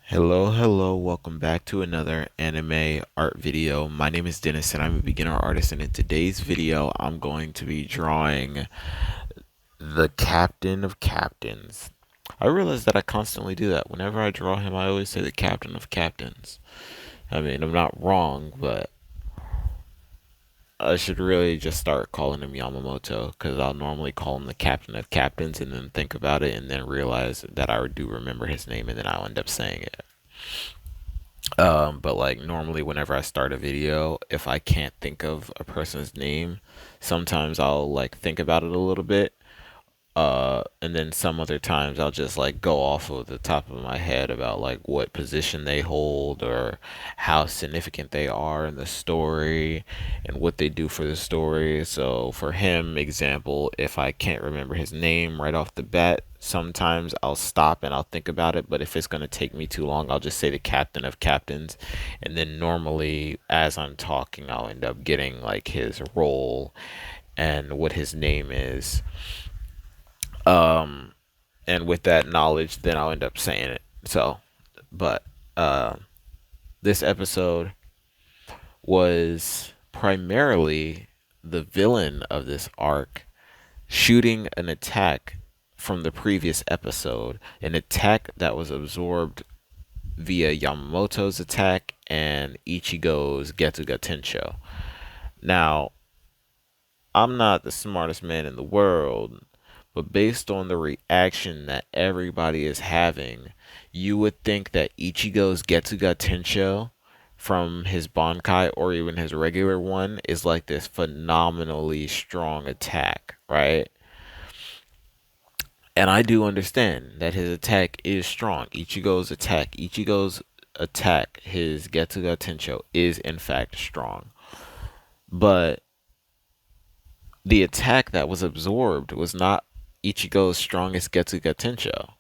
Hello, welcome back to another anime art video. My name is Dennis and I'm a beginner artist, and in today's video I'm going to be drawing the Captain of Captains. I realize that I constantly do that. Whenever I draw him, I always say the Captain of Captains. I mean, I'm not wrong, but I should really just start calling him Yamamoto, because I'll normally call him the Captain of Captains and then think about it and then realize that I do remember his name and then I'll end up saying it. But like normally whenever I start a video, if I can't think of a person's name, sometimes I'll like think about it a little bit. And then some other times I'll just like go off of the top of my head about like what position they hold or how significant they are in the story and what they do for the story. So for him, example, if I can't remember his name right off the bat, sometimes I'll stop and I'll think about it. But if it's gonna take me too long, I'll just say the captain of captains. And then normally as I'm talking, I'll end up getting like his role and what his name is. Um, and with that knowledge, then I'll end up saying it. So, but uh, this episode was primarily the villain of this arc shooting an attack from the previous episode, an attack that was absorbed via Yamamoto's attack and Ichigo's Getsuga Tensho. Now, I'm not the smartest man in the world, but based on the reaction that everybody is having, you would think that Ichigo's Getsuga Tensho from his Bankai or even his regular one is like this phenomenally strong attack, right? And I do understand that his attack is strong. Ichigo's attack, his Getsuga Tensho, is in fact strong. But the attack that was absorbed was not Ichigo's strongest Getsuga Tensho.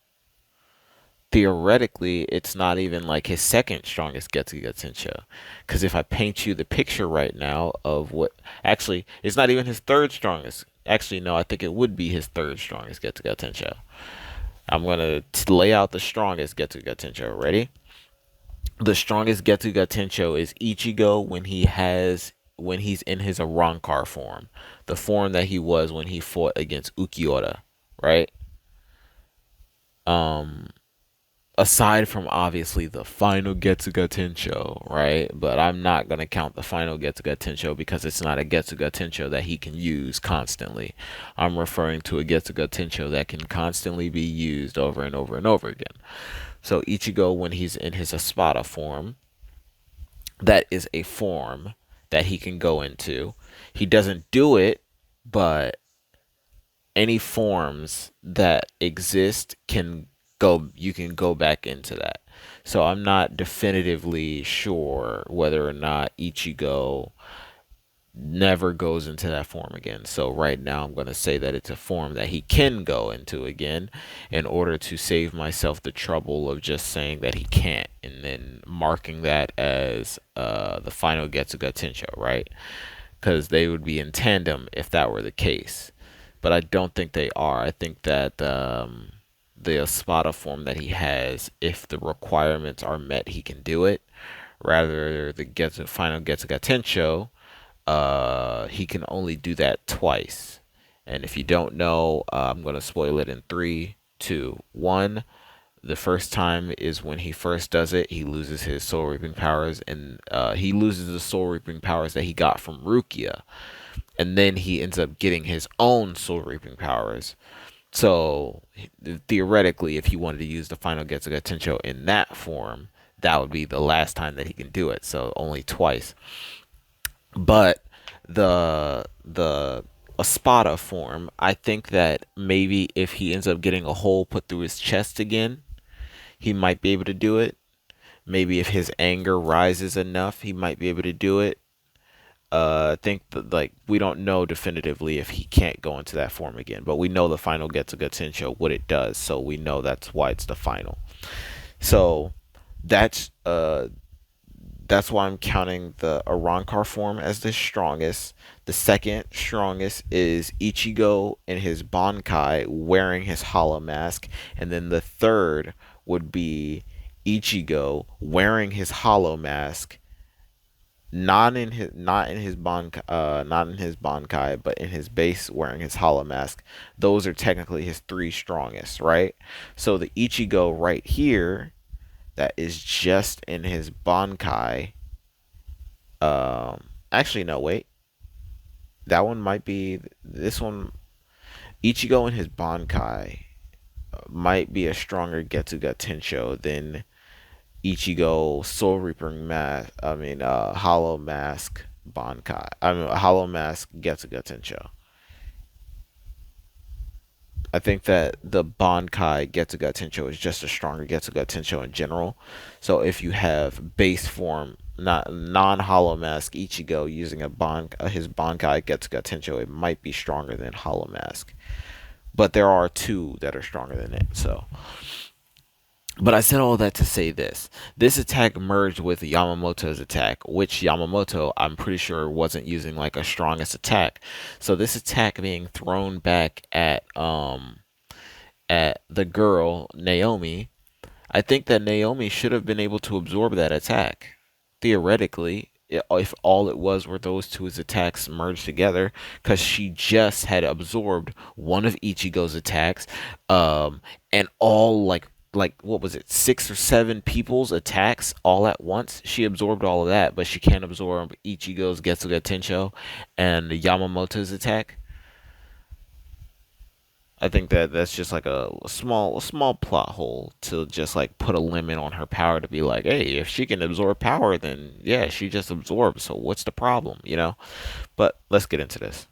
Theoretically, it's not even like his second strongest Getsuga Tensho. Because if I paint you the picture right now of what. Actually, it's not even his third strongest. Actually, no, I think it would be his third strongest Getsuga Tensho. I'm going to lay out the strongest Getsuga Tensho. Ready? The strongest Getsuga Tensho is Ichigo when he's in his Arankar form, the form that he was when he fought against Ukiura, right? Um, Aside from obviously the final Getsuga Tensho, right? But I'm not gonna count the final Getsuga Tensho because it's not a Getsuga Tensho that he can use constantly. I'm referring to a Getsuga Tensho that can constantly be used over and over and over again. So Ichigo, when he's in his Espada form, that is a form that he can go into. He doesn't do it, but any forms that exist can go you can go back into that. So I'm not definitively sure whether or not Ichigo never goes into that form again. So right now I'm going to say that it's a form that he can go into again in order to save myself the trouble of just saying that he can't and then marking that as the final Getsuga Tensho, right? Because they would be in tandem if that were the case. But I don't think they are. I think that the Espada form that he has, if the requirements are met, he can do it. Rather, the final Getsuga Tensho, he can only do that twice. And if you don't know, I'm going to spoil it in three, two, one. The first time is when he first does it. He loses his soul reaping powers, and he loses the soul reaping powers that he got from Rukia, and then he ends up getting his own soul reaping powers. So theoretically, if he wanted to use the final Getsuga Tensho in that form, that would be the last time that he can do it. So only twice. But the Espada form, I think that maybe if he ends up getting a hole put through his chest again, he might be able to do it. Maybe if his anger rises enough, he might be able to do it. I think that like we don't know definitively if he can't go into that form again, but we know the final gets a good Tensho what it does, so we know that's why it's the final. So that's uh that's why I'm counting the Arankar form as the strongest. The second strongest is Ichigo in his Bankai wearing his hollow mask, and then the third would be Ichigo wearing his hollow mask, not in his Bankai, but in his base wearing his hollow mask. Those are technically his three strongest, right? So the Ichigo right here that is just in his Bankai. Actually, no, wait. That one might be this one. Ichigo in his Bankai might be a stronger Getsuga Tensho than Ichigo Soul Reaper Mask. Hollow Mask Bankai. Hollow Mask Getsuga Tensho. I think that the Bankai Getsuga Tensho is just a stronger Getsuga Tensho in general. So if you have base form, not non Hollow Mask Ichigo using his Bankai Getsuga Tensho, it might be stronger than Hollow Mask. But there are two that are stronger than it. So, but I said all that to say this. This attack merged with Yamamoto's attack, which Yamamoto, I'm pretty sure, wasn't using like a strongest attack. So this attack being thrown back at the girl, Naomi, I think that Naomi should have been able to absorb that attack. Theoretically, if all it was were those two attacks merged together, because she just had absorbed one of Ichigo's attacks, and all like what was it, six or seven people's attacks all at once. She absorbed all of that, but she can't absorb Ichigo's Getsuga Tensho and Yamamoto's attack. I think that that's just like a small plot hole to just like put a limit on her power to be like, hey, if she can absorb power, then yeah, she just absorbs. So what's the problem, you know? But let's get into this.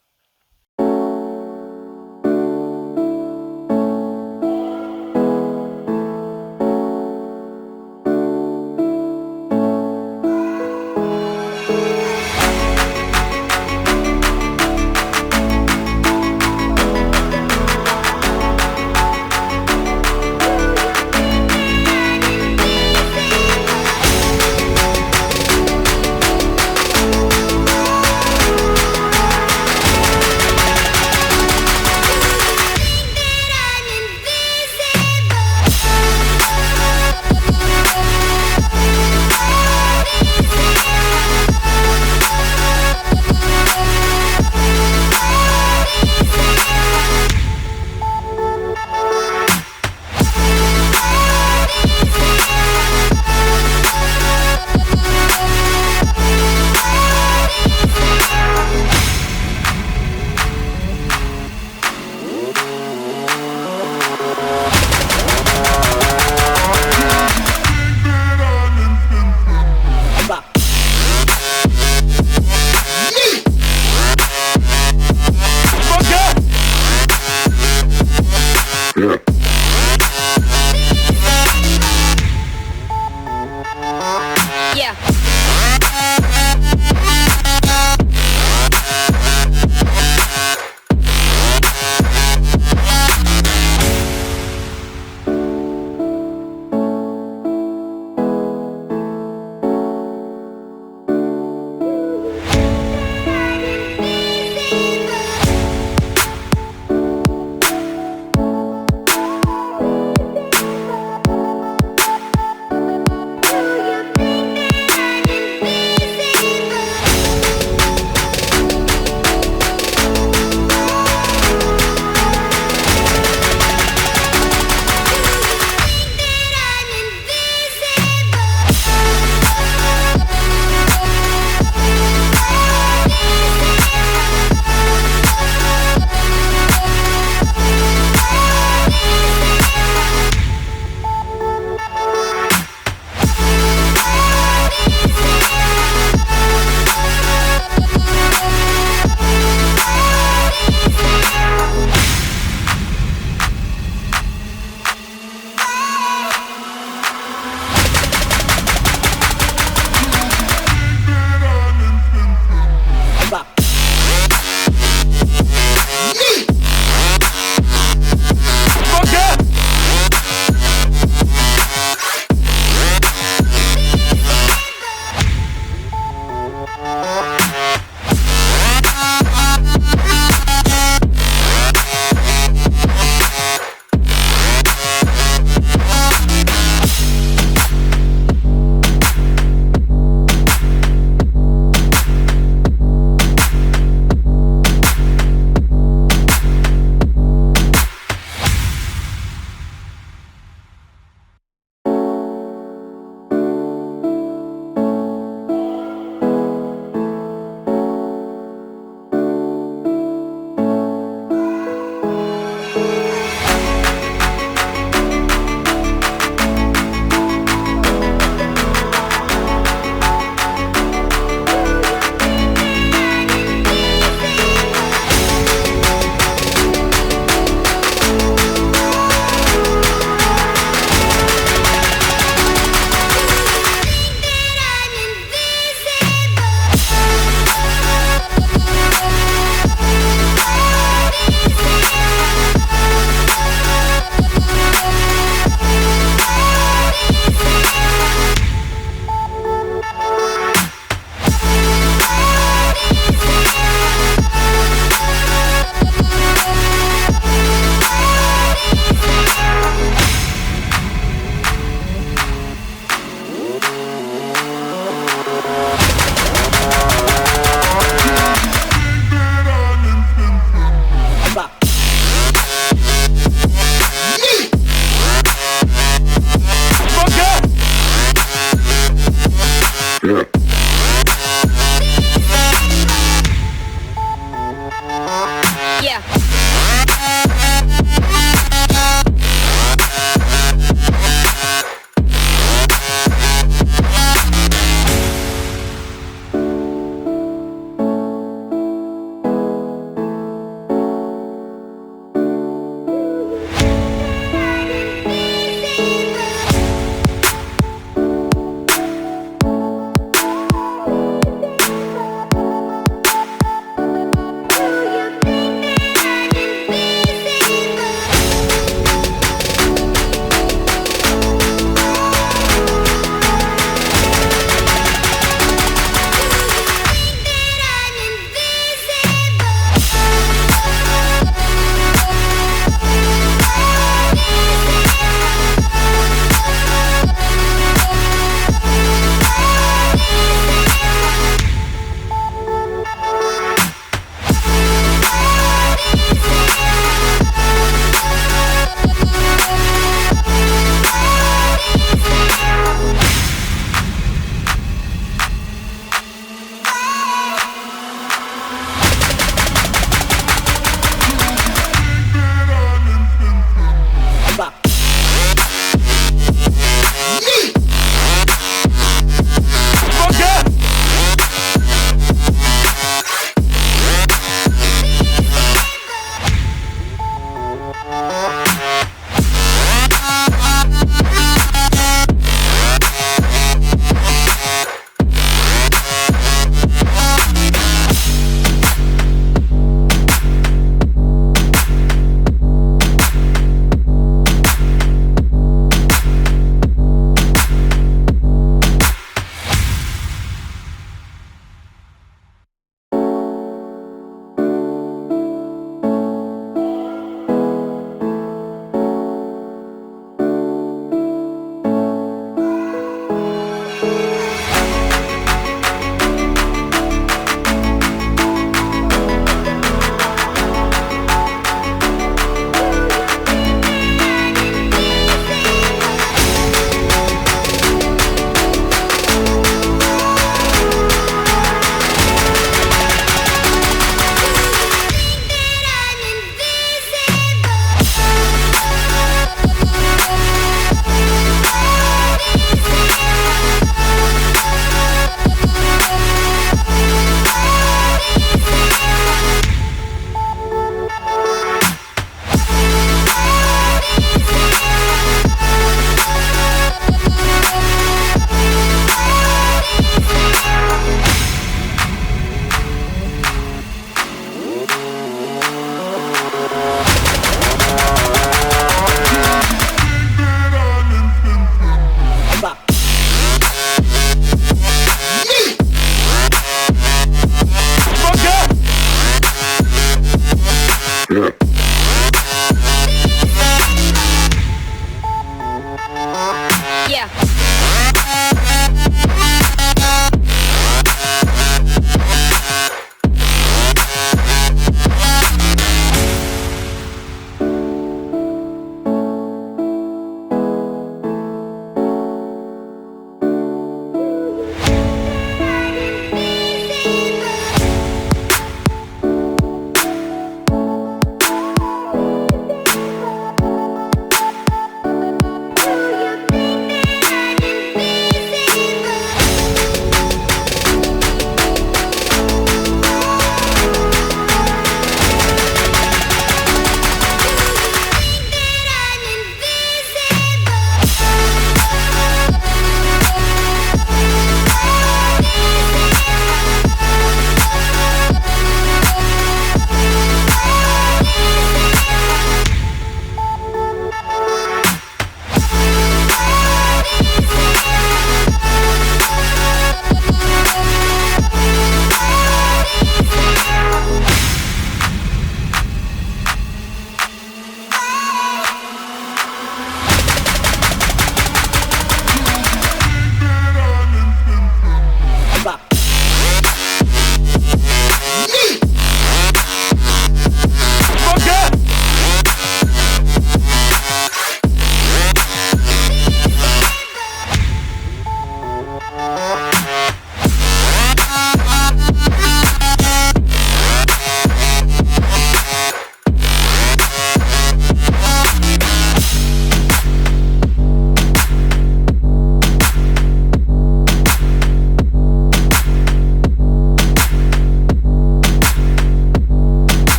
Yeah.